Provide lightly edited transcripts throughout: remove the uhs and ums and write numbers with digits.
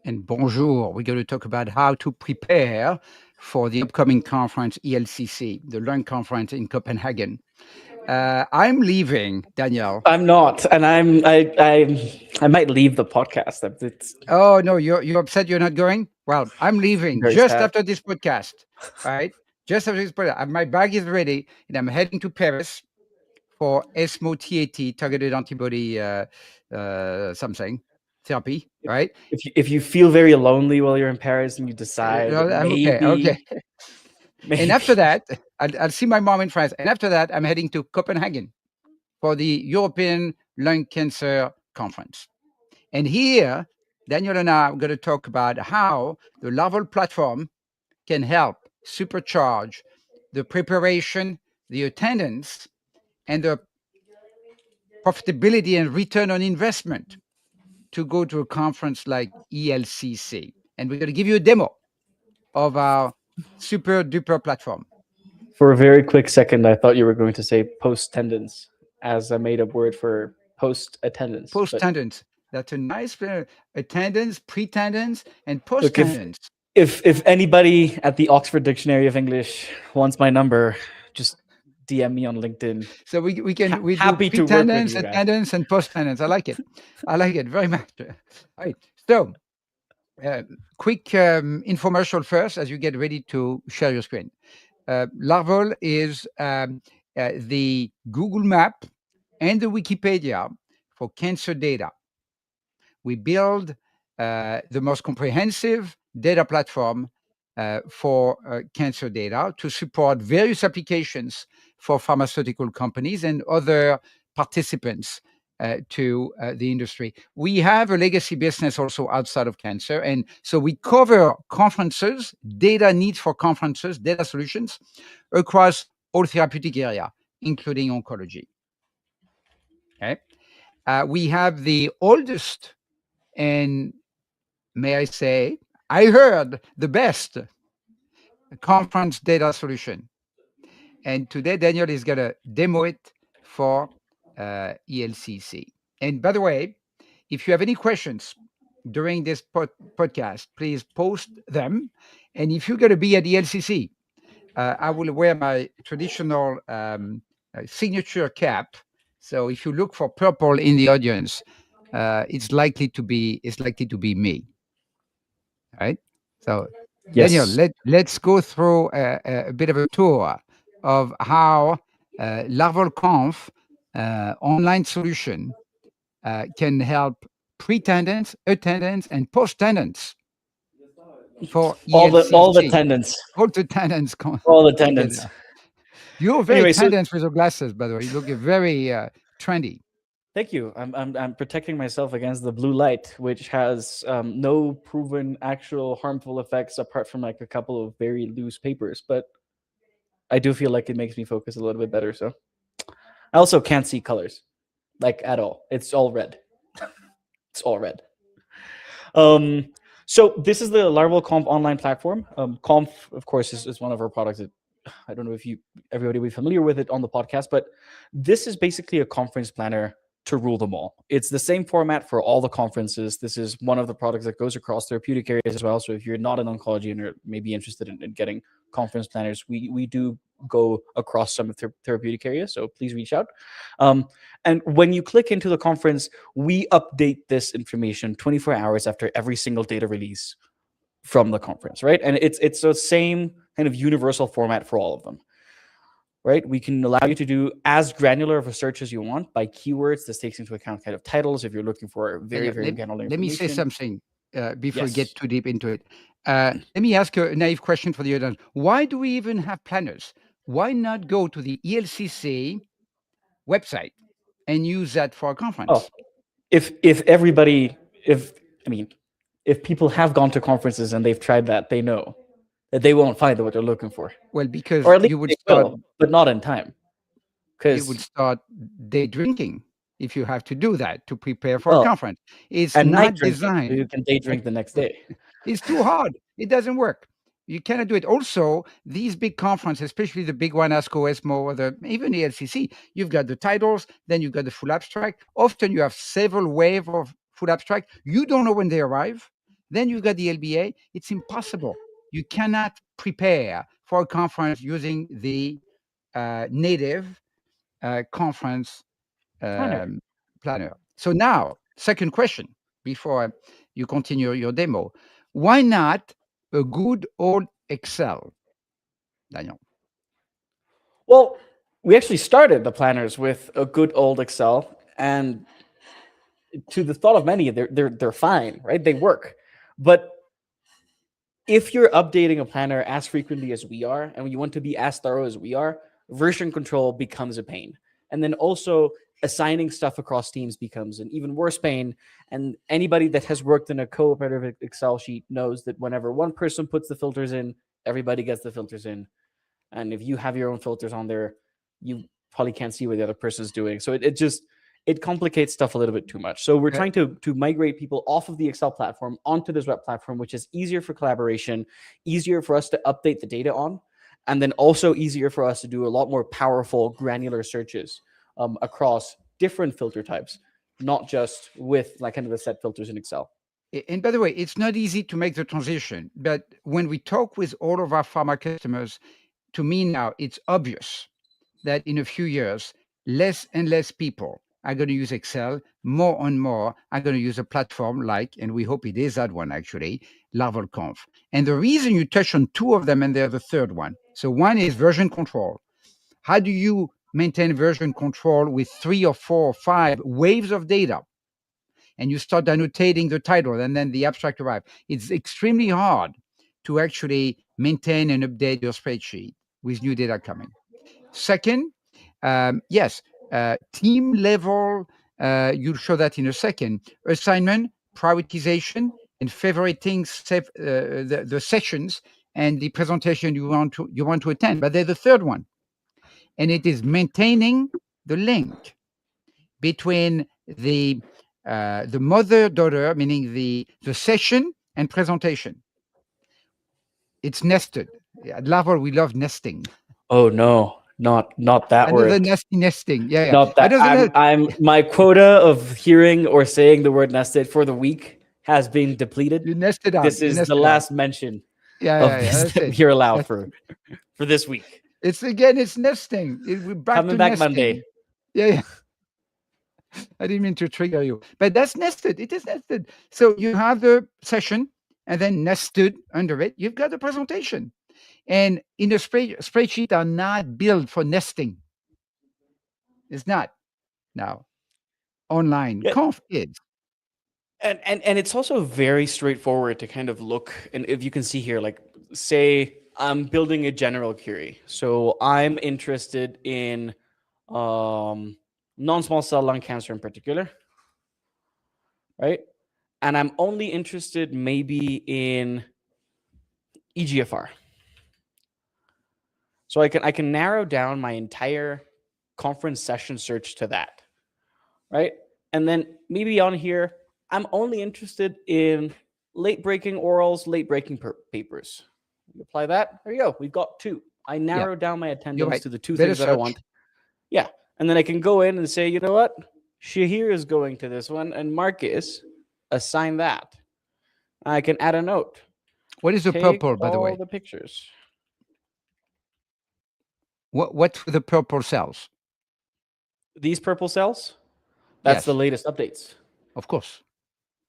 and bonjour. We're going to talk about how to prepare for the upcoming conference, ELCC, the Lung Conference in Copenhagen. I'm leaving, Daniel. I'm not, and I might leave the podcast. It's Oh, no, you're upset you're not going? Well, I'm leaving very just sad. after this podcast, right? Just after this podcast. My bag is ready, and I'm heading to Paris for ESMO TAT, targeted antibody something therapy, right? If you feel very lonely while you're in Paris and you decide that I'm okay. Okay. And after maybe that, I'll see my mom in France. And after that, I'm heading to Copenhagen for the European Lung Cancer Conference. And here, Daniel and I are going to talk about how the LARVOL platform can help supercharge the preparation, the attendance, and the profitability and return on investment to go to a conference like ELCC. And we're going to give you a demo of our super duper platform. for a very quick second I thought you were going to say post tendons as a made up word for post attendance. Post tendons. That's a nice attendance, pre-tendons, and post Look, tendons. if anybody at the Oxford Dictionary of English wants my number, just DM me on LinkedIn. So we do Happy to work with pre-tendons, you guys. attendance, and post-tendons. I like it. I like it very much. All right. So quick infomercial first as you get ready to share your screen. LARVOL is the Google Map and the Wikipedia for cancer data. We build the most comprehensive data platform for cancer data to support various applications for pharmaceutical companies and other participants to the industry. We have a legacy business also outside of cancer. And so we cover conferences, data needs for conferences, data solutions across all therapeutic area, including oncology. Okay. We have the oldest and, may I say, I heard the best conference data solution. And today, Daniel is going to demo it for ELCC. And by the way, if you have any questions during this podcast, please post them. And if you're going to be at ELCC, I will wear my traditional signature cap. So if you look for purple in the audience, it's likely to be me. Right? So, Daniel, Yes. let's go through a bit of a tour of how LARVOL Conf online solution can help pre-tendants, attendants, and post-tendants for ELCC. All the tendons. All the tendants All the tendons. together. You're very Anyway, so tendance with your glasses, by the way. You look very trendy. thank you. I'm protecting myself against the blue light, which has no proven actual harmful effects apart from like a couple of very loose papers. But I do feel like it makes me focus a little bit better. So I also can't see colors, like at all. It's all red. It's all red. So this is the LARVOL Conf online platform. Conf, of course, is one of our products that I don't know if everybody will be familiar with it on the podcast, but this is basically a conference planner to rule them all. It's the same format for all the conferences. This is one of the products that goes across therapeutic areas as well. So if you're not in oncology and are maybe interested in getting conference planners, we do go across some of therapeutic areas. So please reach out. And when you click into the conference, we update this information 24 hours after every single data release from the conference, right? And it's the same kind of universal format for all of them. Right, we can allow you to do as granular of a search as you want by keywords. This takes into account kind of titles if you're looking for very granular information. Let me say something before we Yes. get too deep into it. Let me ask you a naive question for the audience. Why do we even have planners? Why not go to the ELCC website and use that for a conference? Oh, if people have gone to conferences and they've tried that, they know that they won't find what they're looking for. Well, because Or at least you would they start, will, but not in time. you Because would start day drinking if you have to do that to prepare for a conference. It's and night not drinking, so designed. you can day drink the next day. It's too hard. It doesn't work. You cannot do it. Also, these big conferences, especially the big one, ASCO, ESMO, or even the LCC, you've got the titles, then you've got the full abstract. Often you have several waves of full abstract. You don't know when they arrive. Then you've got the LBA. It's impossible. You cannot prepare for a conference using the native conference Planner. planner. So now, second question before you continue your demo. Why not a good old Excel, Daniel? Well, we actually started the planners with a good old Excel, and to the thought of many, they're fine, right? They work. But if you're updating a planner as frequently as we are, and you want to be as thorough as we are, version control becomes a pain. And then also assigning stuff across teams becomes an even worse pain. And anybody that has worked in a cooperative Excel sheet knows that whenever one person puts the filters in, everybody gets the filters in. And if you have your own filters on there, you probably can't see what the other person's doing. So it complicates stuff a little bit too much. So we're trying to migrate people off of the Excel platform onto this web platform, which is easier for collaboration, easier for us to update the data on, and then also easier for us to do a lot more powerful granular searches across different filter types, not just with like kind of the set filters in Excel. And by the way, it's not easy to make the transition, but when we talk with all of our pharma customers, to me now, it's obvious that in a few years, less and less people are going to use Excel, more and more are going to use a platform like, and we hope it is that one actually, LARVOL Conf. And the reason you touch on two of them and they're the third one. So one is version control. How do you maintain version control with 3 or 4 or 5 waves of data? And you start annotating the title and then the abstract arrives. It's extremely hard to actually maintain and update your spreadsheet with new data coming. Second, yes, team level, you'll show that in a second, assignment, prioritization, and favoriting the sessions and the presentation you want to attend. But there's the third one, and it is maintaining the link between the mother-daughter, meaning the session and presentation. It's nested. At LARVOL, we love nesting. Oh no, not that Another word. nasty nesting. Yeah, yeah. Not that. I'm my quota of hearing or saying the word nested for the week has been depleted. You nested out. This is the last mention of this that we are allowed for this week. It's nesting. We're back Coming to back nesting. Monday. Yeah. I didn't mean to trigger you, but that's nested. It is nested. So you have the session, and then nested under it, you've got the presentation. And in a spreadsheet are not built for nesting. It's not. Now, online Conf is. And it's also very straightforward to kind of look, and if you can see here, like say I'm building a general query. So I'm interested in non-small cell lung cancer in particular, right? And I'm only interested maybe in EGFR. So I can narrow down my entire conference session search to that, right? And then maybe on here, I'm only interested in late-breaking orals, late-breaking papers. You apply that, there you go. We've got 2. I narrowed down my attendance to the 2 things that I want. Yeah, and then I can go in and say, you know what? Shahir is going to this one, and Marcus, assign that. I can add a note. What is the purple, by the way? All the pictures. What's the purple cells? These purple cells? That's the latest updates. Of course.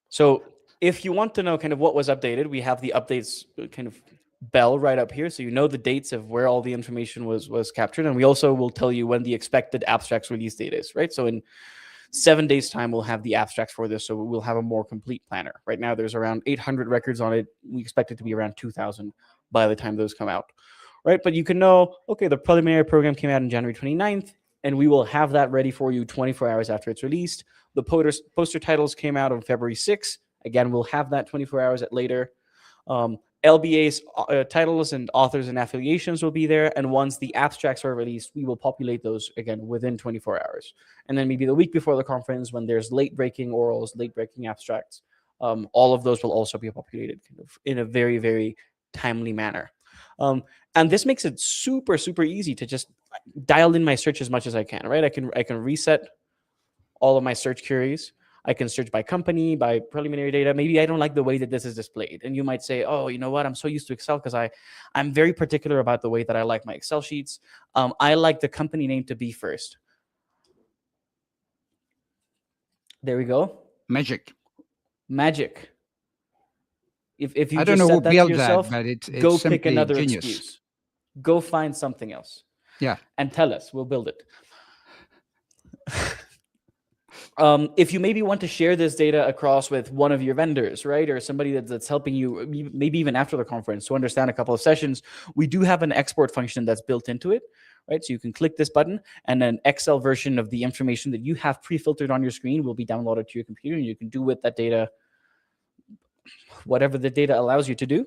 So if you want to know kind of what was updated, we have the updates kind of bell right up here. So you know the dates of where all the information was captured. And we also will tell you when the expected abstracts release date is, right? So in 7 days' time, we'll have the abstracts for this. So we'll have a more complete planner. Right now, there's around 800 records on it. We expect it to be around 2,000 by the time those come out, right? But you can know, okay, the preliminary program came out on January 29th, and we will have that ready for you 24 hours after it's released. The poster titles came out on February 6th. Again, we'll have that 24 hours later. LBA's titles and authors and affiliations will be there. And once the abstracts are released, we will populate those again within 24 hours. And then maybe the week before the conference, when there's late-breaking orals, late-breaking abstracts, all of those will also be populated kind of in a very, very timely manner. And this makes it super, super easy to just dial in my search as much as I can, right? I can reset all of my search queries. I can search by company, by preliminary data. Maybe I don't like the way that this is displayed. And you might say, oh, you know what? I'm so used to Excel because I'm very particular about the way that I like my Excel sheets. I like the company name to be first. There we go. Magic. If you I don't just know who set that to built yourself, that, but it's go pick simply another genius. excuse. Go find something else. Yeah. And tell us. We'll build it. If you maybe want to share this data across with one of your vendors, right, or somebody that's helping you, maybe even after the conference, to understand a couple of sessions, we do have an export function that's built into it, right? So you can click this button, and an Excel version of the information that you have pre-filtered on your screen will be downloaded to your computer, and you can do with that data whatever the data allows you to do.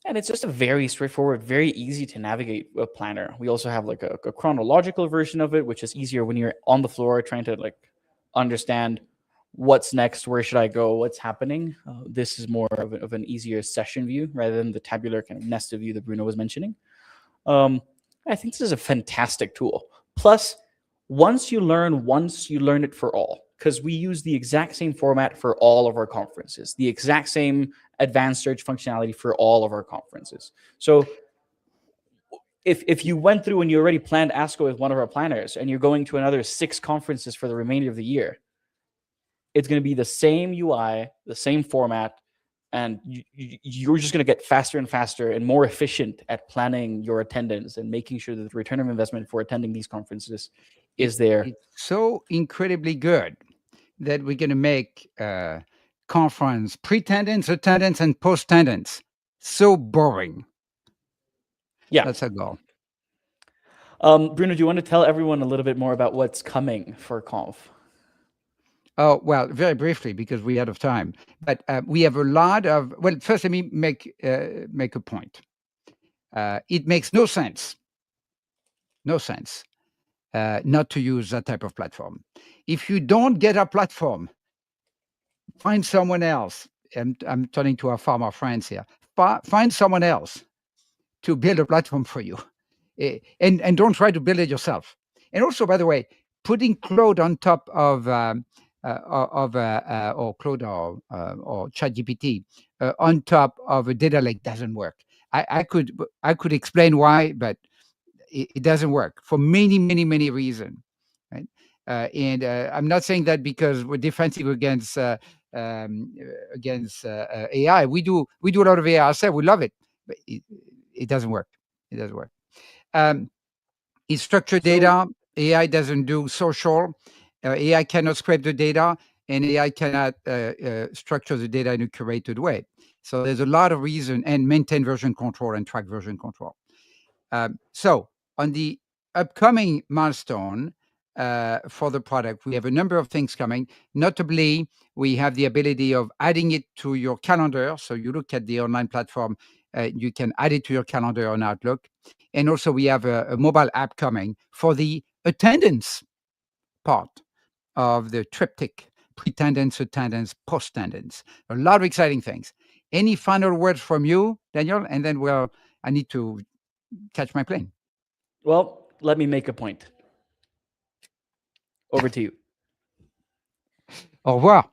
And it's just a very straightforward, very easy to navigate planner. We also have like a chronological version of it, which is easier when you're on the floor trying to like understand what's next, where should I go, what's happening. This is more of an easier session view rather than the tabular kind of nested view that Bruno was mentioning. I think this is a fantastic tool. Plus, once you learn it for all, because we use the exact same format for all of our conferences, the exact same advanced search functionality for all of our conferences. So if you went through and you already planned ASCO with one of our planners and you're going to another 6 conferences for the remainder of the year, it's going to be the same UI, the same format, and you're just going to get faster and faster and more efficient at planning your attendance and making sure that the return of investment for attending these conferences is there. It's so incredibly good that we're going to make conference pre-attendance, attendance, and post-attendance so boring. Yeah. That's our goal. Bruno, do you want to tell everyone a little bit more about what's coming for Conf? Oh, well, very briefly, because we're out of time. But we have a lot of... Well, first, let me make a point. It makes no sense not to use that type of platform. If you don't get a platform, find someone else. And I'm turning to our farmer friends here. Find someone else to build a platform for you. And don't try to build it yourself. And also, by the way, putting Claude on top of or Claude or ChatGPT on top of a data lake doesn't work. I could explain why, but it doesn't work for many reasons. Right? And I'm not saying that because we're defensive against AI. We do a lot of AI ourselves. We love it, but it doesn't work. It doesn't work. It's structured data. AI doesn't do social. AI cannot scrape the data, and AI cannot structure the data in a curated way. So there's a lot of reason, and maintain version control and track version control. So on the upcoming milestone for the product, we have a number of things coming. Notably, we have the ability of adding it to your calendar. So you look at the online platform, you can add it to your calendar on Outlook. And also we have a mobile app coming for the attendance part of the triptych: pre-attendance, attendance, post-attendance. A lot of exciting things. Any final words from you, Daniel? And then I need to catch my plane. Well, let me make a point. Over to you. Au revoir.